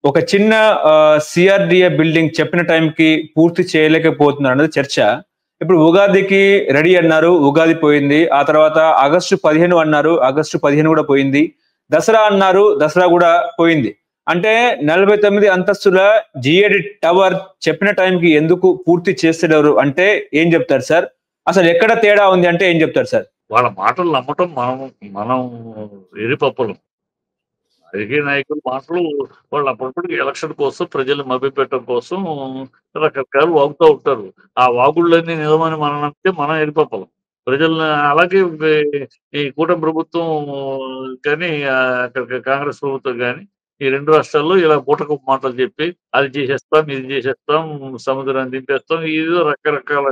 ఒక చిన్న CRDA building చెప్పిన టైంకి పూర్తి చేయలేకపోతున్నారన్నది చర్చ. ఇప్పుడు ఉగాదికి రెడీ అన్నారు. ఉగాది పోయింది. ఆ తర్వాత ఆగస్టు 15 అన్నారు. ఆగస్టు 15 గూడా పోయింది. దసరా అన్నారు. దసరా గూడా పోయింది. అంటే 49 అంతస్తుల జీఏడీ టవర్ చెప్పిన టైంకి ఎందుకు పూర్తి చేస్తలేరు అంటే ఏం జెప్తారు సార్? అసలు ఎక్కడ తేడా ఉంది అంటే ఏం జెప్తారు సార్? వాళ్ళ మాటలు నమ్మటం మనం మనం ఎరిపప్పలం. రాజకీయ నాయకుల మాటలు వాళ్ళు అప్పటికప్పటికి ఎలక్షన్ కోసం ప్రజల్ని మభ్యపెట్టడం కోసం రకరకాలు వాగుతా ఉంటారు. ఆ వాగుళ్ళన్నీ నిజమని మనం నమ్మితే మనం ఎరిపప్పలం. ప్రజల్ని అలాగే ఈ కూటమి ప్రభుత్వం కానీ కాంగ్రెస్ ప్రభుత్వం గాని ఈ 2 రాష్ట్రాల్లో ఇలా బూటకపు మాటలు చెప్పి అది చేసేస్తాం, ఇది చేసేస్తాం, సముద్రాన్ని దింపేస్తాం ఏదో రకరకాల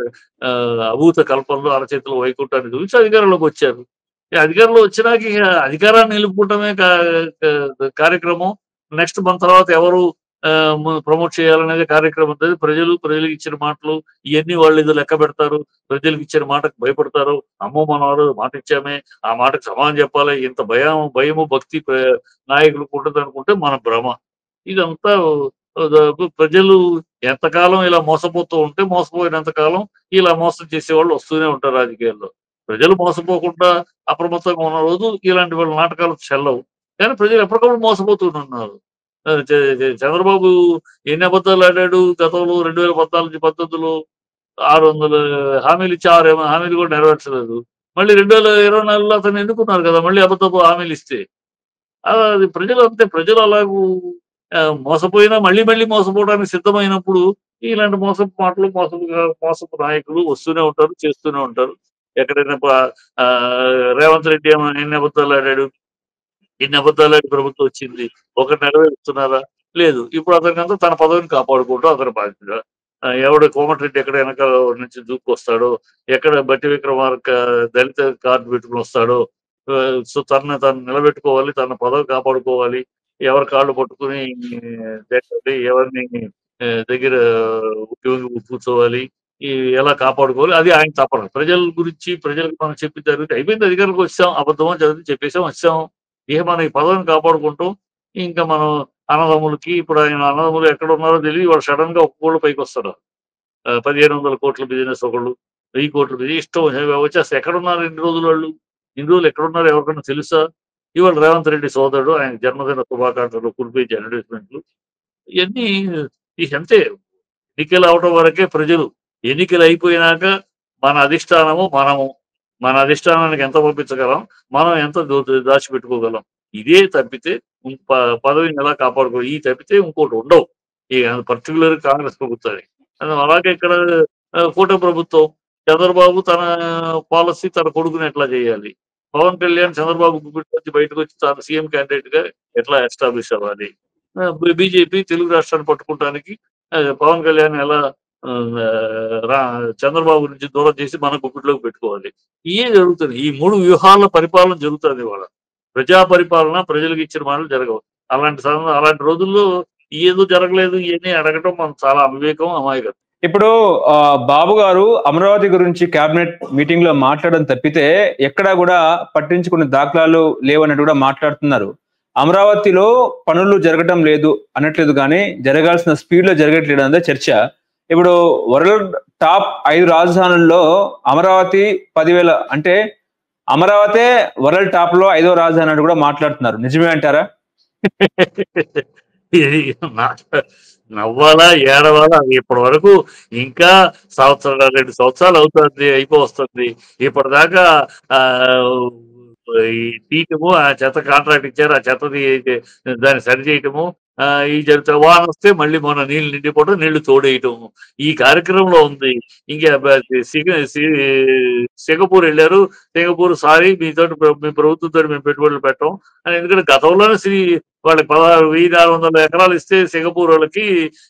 అభూత కల్పనలు అరచేతుల వైకుంఠాన్ని చూపించి అధికారంలోకొచ్చారు. ఈ అధికారంలో వచ్చినాక ఇక అధికారాన్ని నిలుపుకోవటమే కార్యక్రమం. నెక్స్ట్ మన తర్వాత ఎవరు ప్రమోట్ చేయాలనేది కార్యక్రమం ఉంటది. ప్రజలకు ఇచ్చిన మాటలు ఇయన్నీ వాళ్ళేదో లెక్క పెడతారు. ప్రజలకు ఇచ్చిన మాటకు భయపడతారు. అమ్మో! మనం ఆ రోజు మాట ఇచ్చామే, ఆ మాటకు సమాధానం చెప్పాలి. ఇంత భయము, భక్తి నాయకులకు ఉంటదనుకుంటే మన భ్రమ. ఇదంతా ప్రజలు ఎంతకాలం ఇలా మోసపోతూ ఉంటే మోసపోయినంత కాలం ఇలా మోసం చేసేవాళ్ళు వస్తూనే ఉంటారు రాజకీయాల్లో. ప్రజలు మోసపోకుండా అప్రమత్తంగా ఉన్న రోజు ఇలాంటి వాళ్ళ నాటకాలు చెల్లవు. కానీ ప్రజలు ఎప్పటికప్పుడు మోసపోతూనున్నారు. చంద్రబాబు ఎన్ని అబద్ధాలు ఆడాడు గతంలో 2014, 19లో 600 హామీలు ఇచ్చి 6 హామీలు కూడా నెరవేర్చలేదు. మళ్ళీ 2024లో అతన్ని ఎన్నుకున్నారు కదా! మళ్ళీ అబద్ధపు హామీలు ఇస్తే. అది ప్రజలు అంతే. ప్రజలు అలాగూ మోసపోయినా మళ్ళీ మళ్ళీ మోసపోవడానికి సిద్ధమైనప్పుడు ఇలాంటి మోసపు మాటలు, మోసపు నాయకులు వస్తూనే ఉంటారు, చేస్తూనే ఉంటారు. ఎక్కడైనా రేవంత్ రెడ్డి ఏమో ఎన్ని అబద్ధాలు ఆడాడు. ఎన్ని అబద్ధాలాడి ప్రభుత్వం వచ్చింది. ఒకటి నెరవేరుస్తున్నారా? లేదు. ఇప్పుడు అతనికంతా తన పదవిని కాపాడుకోవటం అతని బాధ్యత. ఎవడు కోమటిరెడ్డి ఎక్కడ వెనకాల నుంచి దూసుకొస్తాడో, ఎక్కడ బట్టి విక్రమార్క దళిత కార్డ్ పెట్టుకొని వస్తాడో, సో తనని తను నిలబెట్టుకోవాలి. తన పదవి కాపాడుకోవాలి. ఎవరి కాళ్ళు పట్టుకొని ఎవరిని దగ్గర ఉద్యోగి కూర్చోవాలి. ఈ ఎలా కాపాడుకోవాలి అది ఆయన తపన. ప్రజల గురించి ప్రజలకు మనం చెప్పి జరిగితే అయిపోయింది. అధికారంలోకి వచ్చాం. అబద్ధమో జరిగింది చెప్పేసాం వచ్చాం. ఇక మనం ఈ పదవిని కాపాడుకుంటాం. ఇంకా మనం అన్నదమ్ములకి ఇప్పుడు ఆయన అన్నదమ్ములు ఎక్కడున్నారో తెలియదు. వాడు సడెన్‌గా ఒక్కొక్కళ్ళు పైకొస్తారు. 1500 కోట్ల బిజినెస్ ఒకళ్ళు, 1000 కోట్ల బిజినెస్ ఇష్టం వచ్చేస్తాయి. ఎక్కడున్నారు ఇన్ని రోజులు వాళ్ళు? ఇన్ని రోజులు ఎక్కడున్నారో ఎవరికైనా తెలుసా? ఇవాళ రేవంత్ రెడ్డి సోదరుడు ఆయన జన్మదిన శుభాకాంక్షలు, ఫుల్ పేజ్ అడ్వర్టైజ్‌మెంట్‌లు ఇయన్నీ ఇకంతే. ఎన్నికలు అవటం వరకే ప్రజలు. ఎన్నికలు అయిపోయినాక మన అధిష్టానము మనము. మన అధిష్టానానికి ఎంత పంపించగలం? మనం ఎంత దాచిపెట్టుకోగలం? ఇదే తప్పితే పదవిని ఎలా ఈ తప్పితే ఇంకోటి ఉండవు. పర్టిక్యులర్ కాంగ్రెస్ ప్రభుత్వానికి. అలాగే ఇక్కడ కూటమి ప్రభుత్వం చంద్రబాబు తన పాలసీ తన కొడుకుని ఎట్లా చేయాలి? పవన్ కళ్యాణ్ చంద్రబాబు గుప్పిటి నుంచి బయటకొచ్చి తాను సీఎం క్యాండిడేట్ గా ఎట్లా ఎస్టాబ్లిష్ అవ్వాలి? బీజేపీ తెలుగు రాష్ట్రాన్ని పట్టుకోవడానికి పవన్ కళ్యాణ్ ఎలా చంద్రబాబు నుంచి దూరం చేసి మన గుప్పిట్లోకి పెట్టుకోవాలి. ఇయే జరుగుతుంది. ఈ 3 వ్యూహాల పరిపాలన జరుగుతుంది ఇవాళ. ప్రజా పరిపాలన ప్రజలకు ఇచ్చిన మాటలు జరగవు. అలాంటి రోజుల్లో ఏదో జరగలేదు ఇయన్నీ అడగటం మనం చాలా అవివేకం, అమాయకత్వం. ఇప్పుడు బాబు గారు అమరావతి గురించి కేబినెట్ మీటింగ్ లో మాట్లాడడం తప్పితే ఎక్కడా కూడా పట్టించుకునే దాఖలాలు లేవన్నట్టు కూడా మాట్లాడుతున్నారు. అమరావతిలో పనులు జరగటం లేదు అనట్లేదు కానీ జరగాల్సిన స్పీడ్ లో జరగట్లేదు అన్నదే చర్చ. ఇప్పుడు వరల్డ్ టాప్ 5 రాజధానుల్లో అమరావతి 10,000 అంటే అమరావతి వరల్డ్ టాప్ లో 5వ రాజధాని అని కూడా మాట్లాడుతున్నారు. నిజమే అంటారా? నవ్వాలా ఏడవాలా అది ఇప్పటి వరకు ఇంకా 2 సంవత్సరాలు అవుతుంది అయిపోవస్తుంది. ఇప్పటిదాకా ఈ తీయటము ఆ చెత్త కాంట్రాక్ట్ ఇచ్చారు. ఆ చెత్తది దాన్ని సరి చేయటము ఈ జరుగుతా వాన వస్తే మళ్ళీ మొన్న నీళ్లు నిండిపోవడం నీళ్లు తోడేయటం ఈ కార్యక్రమంలో ఉంది. ఇంకా సింగపూర్ వెళ్ళారు. సింగపూర్ సారీ మీ ప్రభుత్వంతో మేము పెట్టుబడులు పెట్టాం అని. ఎందుకంటే గతంలోనే వాళ్ళకి 16,400 ఎకరాలు ఇస్తే సింగపూర్ వాళ్ళకి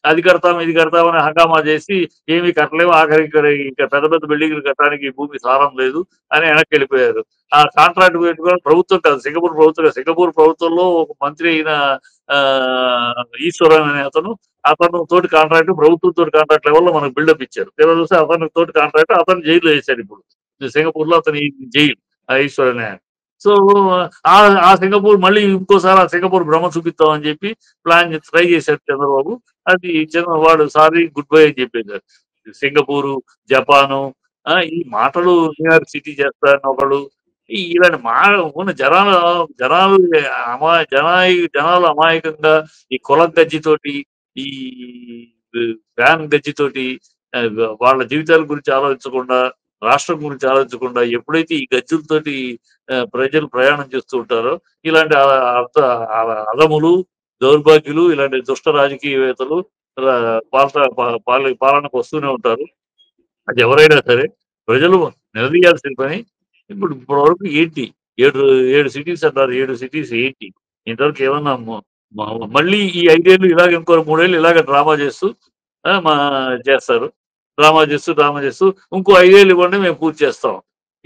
అది కడతాం ఇది కడతామని హంగామా చేసి ఏమీ కట్టలేము. ఆఖరికి ఇంకా పెద్ద పెద్ద బిల్డింగ్లు కట్టడానికి భూమి సారం లేదు అని వెనక్కి వెళ్ళిపోయారు. ఆ కాంట్రాక్ట్ పెట్టుకోవడం ప్రభుత్వం కాదు సింగపూర్ ప్రభుత్వం. సింగపూర్ ప్రభుత్వంలో ఒక మంత్రి అయిన ఈశ్వరన్ అనే అతను తోటి కాంట్రాక్ట్ ప్రభుత్వం తోటి కాంట్రాక్ట్ లెవెల్లో మనకు బిల్డప్ ఇచ్చారు. చూస్తే అతని తోటి కాంట్రాక్ట్ అతను జైల్లో వేశారు. ఇప్పుడు సింగపూర్ లో అతని జైలు ఈశ్వరన్ సో ఆ ఆ సింగపూర్ మళ్ళీ ఇంకోసారి ఆ సింగపూర్ భ్రమ చూపిస్తామని చెప్పి ట్రై చేశారు చంద్రబాబు. అది వాడు సారీ గుడ్ బై అని చెప్పేశారు. సింగపూరు, జపాను ఈ మాటలు న్యూయార్క్ సిటీ చేస్తారని ఒకడు ఇలాంటి ఉన్న జనాలు జనాలు అమాయకంగా ఈ కులం గజ్జితోటి ఈ ఫ్యాన్ గజ్జితోటి ఆ, వాళ్ళ జీవితాల గురించి ఆలోచించకుండా రాష్ట్రం గురించి ఆలోచించకుండా ఎప్పుడైతే ఈ గజ్జులతోటి ప్రజలు ప్రయాణం చేస్తూ ఉంటారో ఇలాంటి అదములు దౌర్భాగ్యులు ఇలాంటి దుష్ట రాజకీయవేత్తలు పాలనకు వస్తూనే ఉంటారు. అది ఎవరైనా సరే ప్రజలు నిలదీయాల్సిన పని. ఇప్పుడు వరకు ఏంటి 7 సిటీస్ అన్నారు. 7 సిటీస్ ఏంటి ఇంతవరకు ఏమన్నా మళ్ళీ ఈ 5 ఏళ్ళు ఇలాగ ఇంకో 3 ఏళ్ళు ఇలాగ డ్రామా చేస్తూ చేస్తారు. డ్రామా చేస్తూ ఇంకో 5 ఏళ్ళు ఇవ్వండి మేము పూర్తి చేస్తాం.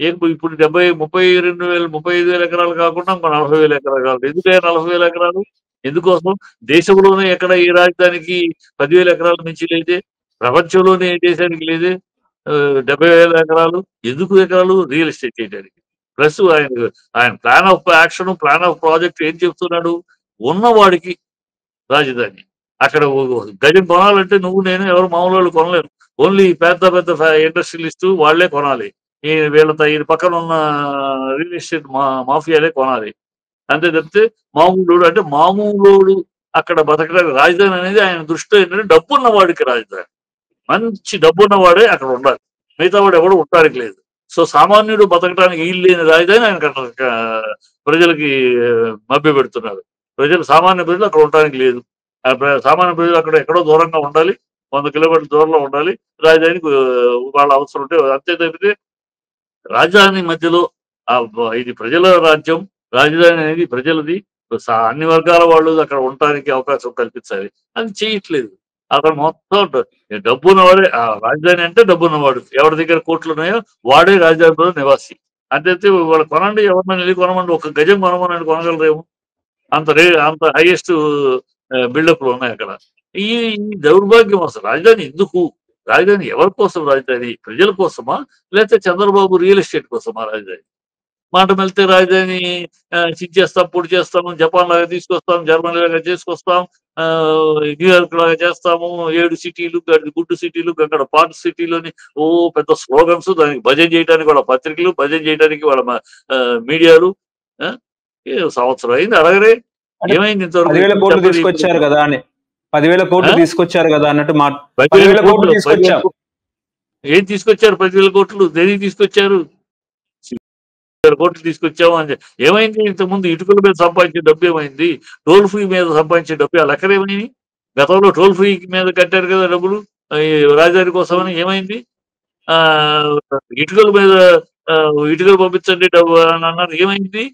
ఇప్పుడు 35,000 ఎకరాలు కాకుండా ఇంకో 40,000 ఎకరాలు కావాలి. ఎందుకే 40,000 ఎకరాలు? ఎందుకోసం? దేశంలోనే ఎక్కడ ఈ రాజధానికి 10,000 ఎకరాలు మించి లేదే, ప్రపంచంలోనే ఏ దేశానికి లేదే 70,000 ఎకరాలు. ఎందుకు ఎకరాలు? రియల్ ఎస్టేట్ చేయడానికి. ప్లస్ ఆయన plan of action, plan of project ఏం చెప్తున్నాడు? ఉన్నవాడికి రాజధాని. అక్కడ గజం కొనాలంటే నువ్వు నేను ఎవరు మామూలు వాళ్ళు కొనలేరు. ఓన్లీ పెద్ద పెద్ద ఇండస్ట్రియలిస్టు వాళ్ళే కొనాలి. ఈ పక్కన ఉన్న రియల్ ఎస్టేట్ మాఫియాలే కొనాలి. అంతే తప్పితే మామూలోడు అక్కడ బతకడానికి రాజధాని అనేది ఆయన దృష్టిలో ఏంటంటే డబ్బున్న వాడికి రాజధాని. మంచి డబ్బున్నవాడే అక్కడ ఉండాలి. మిగతా వాడు ఎవడు ఉండడానికి లేదు. సో సామాన్యుడు బతకడానికి వీలు లేని రాజధాని ఆయన ప్రజలకి మభ్య పెడుతున్నారు. సామాన్య ప్రజలు అక్కడ ఉండడానికి లేదు. సామాన్య ప్రజలు అక్కడ ఎక్కడో దూరంగా ఉండాలి. 100 కిలోమీటర్ల దూరంలో ఉండాలి. రాజధానికి వాళ్ళ అవసరం ఉంటే అంతే తప్పితే రాజధాని మధ్యలో ఇది ప్రజల రాజ్యం, రాజధాని అనేది ప్రజలది, అన్ని వర్గాల వాళ్ళు అక్కడ ఉండటానికి అవకాశం కల్పించాలి. అది చేయట్లేదు. అక్కడ మొత్తం డబ్బున్నవాడే రాజధాని అంటే డబ్బున్నవాడు. ఎవరి దగ్గర కోట్లు ఉన్నాయో వాడే రాజధానిలో నివాసి. అంతే వాళ్ళు కొనండి, ఎవరినైనా వెళ్ళి కొనమండి, ఒక గజం కొనమని కొనగలరేమో. అంత హైయెస్ట్ బిల్డప్లు ఉన్నాయి అక్కడ. ఈ దౌర్భాగ్యం అసలు. రాజధాని ఎందుకు? రాజధాని ఎవరి కోసం? రాజధాని ప్రజల కోసమా, లేకపోతే చంద్రబాబు రియల్ ఎస్టేట్ కోసమా రాజధాని? మాట వెళ్తే రాజధాని చేస్తాం, పొడి చేస్తాము, జపాన్ లాగా తీసుకొస్తాం, జర్మనీ లాగా చేసుకొస్తాం, న్యూయార్క్ లాగా చేస్తాము, 7 సిటీలు గుడ్డు సిటీలు, అక్కడ పార్క్ సిటీలోని పెద్ద స్లోగన్స్, దానికి భజన చేయడానికి వాళ్ళ పత్రికలు, భజన చేయడానికి వాళ్ళ మీడియాలు. సంవత్సరం అయింది అడగరే, ఏమైంది ఇంతవరకు? 10,000 కోట్లు తీసుకొచ్చారు కదా అని, 10,000 కోట్లు తీసుకొచ్చారు కదా అన్నట్టు 10,000 కోట్లు తీసుకొచ్చారు. ఏం తీసుకొచ్చారు? 10,000 కోట్లు దేనికి తీసుకొచ్చారు? కోట్లు తీసుకొచ్చాము అని. ఏమైంది? ఇంతకుముందు ఇటుకల మీద సంపాదించే డబ్బు ఏమైంది? టోల్ ఫ్రీ మీద సంపాదించే డబ్బు ఆ లెక్కలేమైంది? గతంలో టోల్ ఫ్రీ మీద కట్టారు కదా డబ్బులు రాజధాని కోసమని. ఏమైంది? ఇటుకల మీద ఇటుకలు పంపించండి డబ్బు అని అన్నారు. ఏమైంది?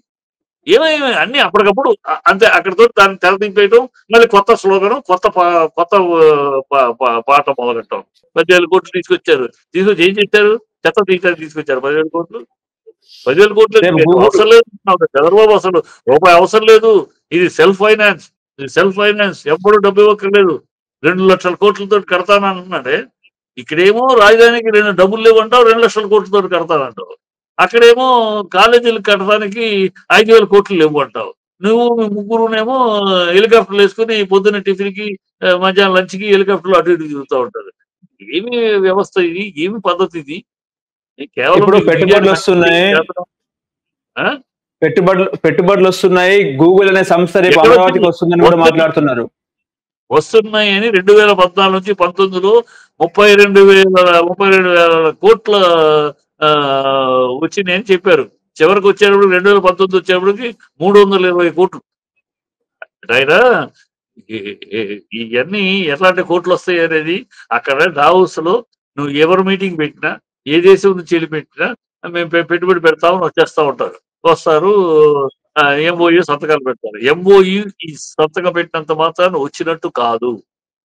అన్ని అప్పటికప్పుడు అంతే. అక్కడితో దాన్ని తెరదింపేయటం, మళ్ళీ కొత్త స్లోగనం, కొత్త పాట మొదలెట్టడం. 10,000 కోట్లు తీసుకొచ్చారు. తీసుకొచ్చి ఏం చేశారు? చెత్త తీయడానికి తీసుకొచ్చారు 10,000 కోట్లు. 10,000 కోట్లు అవసరం లేదు చంద్రబాబు. అసలు రూపాయి అవసరం లేదు. ఇది సెల్ఫ్ ఫైనాన్స్. ఎప్పుడు డబ్బు ఇవ్వక్కర్లేదు. 2 లక్షల కోట్లతో కడతానంటున్నాడే. ఇక్కడేమో రాజధానికి డబ్బులు లేవంటావు, 2 లక్షల కోట్లతో కడతానంటావు. అక్కడేమో కాలేజీలు కట్టడానికి 5,000 కోట్లు లేవు అంటావు. నువ్వు ముగ్గురునేమో హెలికాప్టర్లు వేసుకుని పొద్దున్న టిఫిన్కి, మధ్యాహ్నం లంచ్కి హెలికాప్టర్లు అటు ఇటు తిరుగుతూ ఉంటారు. ఏమి వ్యవస్థ ఇది? ఏమి పద్ధతి ఇది? ఇప్పుడు పెట్టుబడులు వస్తున్నాయి. గూగుల్ అనే సంస్థ రేపు అమరావతికి వస్తుందని కూడా మాట్లాడుతున్నారు. వస్తున్నాయని 2014 నుంచి 19లో 32,000 కోట్ల వచ్చినాయని చెప్పారు. చివరికి వచ్చేటప్పుడు 2019 వచ్చేటప్పటికి 320 కోట్లు. అయినా ఇవన్నీ ఎట్లాంటి కోట్లు వస్తాయి అనేది అక్కడ డావోస్ లో నువ్వు ఎవరు మీటింగ్ పెట్టినా, ఏ దేశం నుంచి వెళ్ళి పెట్టినా మేము పెట్టుబడి పెడతామని వచ్చేస్తా ఉంటారు. వస్తారు, ఎంఓయూ సంతకాలు పెడతారు. ఎంఓయూ ఈ సంతకం పెట్టినంత మాత్రాన్ని వచ్చినట్టు కాదు.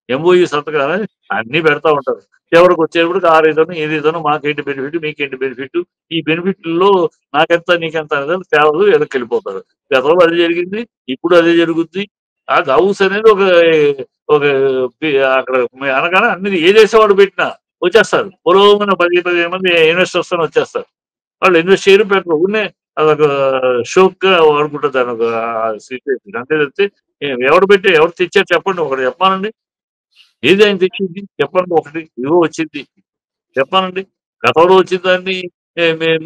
ఎంఓయూ సంతకాలు అన్ని పెడతా ఉంటారు. ఎవరికి వచ్చేటప్పుడు ఆరేదను ఏదేదను, మాకేంటి బెనిఫిట్, మీకేంటి బెనిఫిట్, ఈ బెనిఫిట్లో నాకెంత నీకెంత అనేది తేవదు, వెనక్కి వెళ్ళిపోతారు. గతంలో అది జరిగింది, ఇప్పుడు అదే జరుగుద్ది. ఆ హౌస్ అనేది ఒక అక్కడ అనగానే అన్ని ఏ దేశం పెట్టినా వచ్చేస్తారు. పొలమైన 10-15 మంది ఇన్వెస్టర్స్ అని వచ్చేస్తారు. వాళ్ళు ఇన్వెస్ట్ చేయరు, పెట్టరు. అదొక షోక్‌గా వాడుకుంటారు దాన్ని ఒక సిట్యుయేషన్. అంతే తప్పితే ఎవరు తెచ్చారు చెప్పండి ఒకటి చెప్పానండి. ఏది ఆయన తెచ్చింది? చెప్పండి ఒకటి. ఇదిగో వచ్చింది. చెప్పానండి. గతంలో వచ్చిన దాన్ని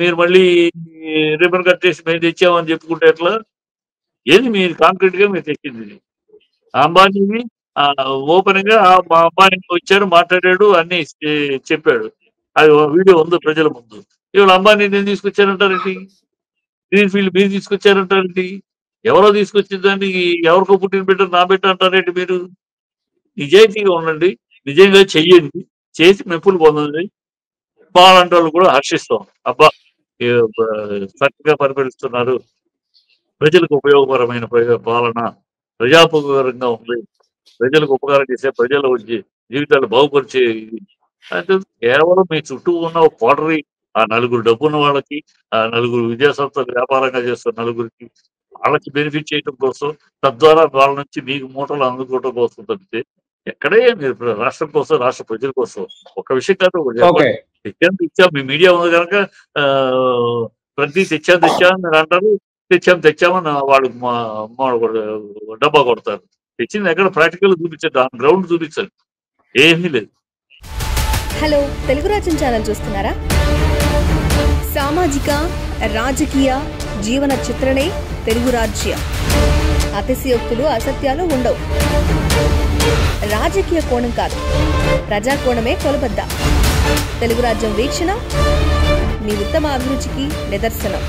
మీరు మళ్ళీ రిబ్బన్ కట్టేసి మేము తెచ్చామని చెప్పుకుంటే ఎట్లా? ఏది మీరు కాంక్రీట్‌గా మీరు తెచ్చింది? అంబానీని ఓపెన్‌గా మా అబ్బాయి వచ్చాడు, మాట్లాడాడు, అన్నీ చెప్పాడు. అది వీడియో ఉంది ప్రజల ముందు. ఇవాళ అంబానీని ఎందుకు తీసుకొచ్చారంటారేంటి? గ్రీన్ ఫీల్డ్ మీరు తీసుకొచ్చారంటారేంటి? ఎవరో తీసుకొచ్చిన దాన్ని ఎవరికో పుట్టిన బిడ్డ నా బిడ్డ అంటారేంటి మీరు? నిజాయితీగా ఉండండి. నిజంగా చెయ్యండి. చేసి మెప్పులు పొందండి. మాలాంటోళ్ళు కూడా హర్షిస్తాం. అబ్బా! ఏ బ చక్కగా పరిపాలిస్తున్నారు. ప్రజలకు ఉపయోగకరమైన పాలన ప్రజాపకారంగా ఉంది. ప్రజలకు ఉపకారం చేసే ప్రజల జీవితాలు బాగుపరిచే ఇది. అంటే కేవలం మీ చుట్టూ ఉన్న ఒక కోటరీ ఆ నలుగురు డబ్బున్న వాళ్ళకి, ఆ నలుగురు విద్యాసంస్థలు వ్యాపారంగా చేస్తున్న నలుగురికి వాళ్ళకి బెనిఫిట్ చేయడం కోసం, తద్వారా వాళ్ళ నుంచి మీకు మూటలు అందుకోవడం కోసం తప్పితే ఎక్కడే మీరు రాష్ట్రం కోసం, రాష్ట్ర ప్రజల కోసం ఒక విషయం కాదు ఒకటి ఓకే. చెప్పండి. తెచ్చాం మీ మీడియా ఉంది గనక ప్రతి తెచ్చాం అని మీరు అంటారు. తెచ్చామని వాళ్ళు డబ్బా కొడతారు. తెచ్చింది ఎక్కడ ప్రాక్టికల్‌గా చూపించండి. ఆన్ గ్రౌండ్ చూపించండి. ఏమీ లేదు. హలో, తెలుగు రాజ్యం ఛానల్ చూస్తున్నారా? సామాజిక, రాజకీయ, జీవన చిత్రణే తెలుగు రాజ్యం. అతిశయోక్తులు, అసత్యాలు ఉండవు. రాజకీయ కోణం కాదు, ప్రజా కోణమే కొలబద్ద. తెలుగు రాజ్యం వీక్షణ మీ ఉత్తమ అభిరుచికి నిదర్శనం.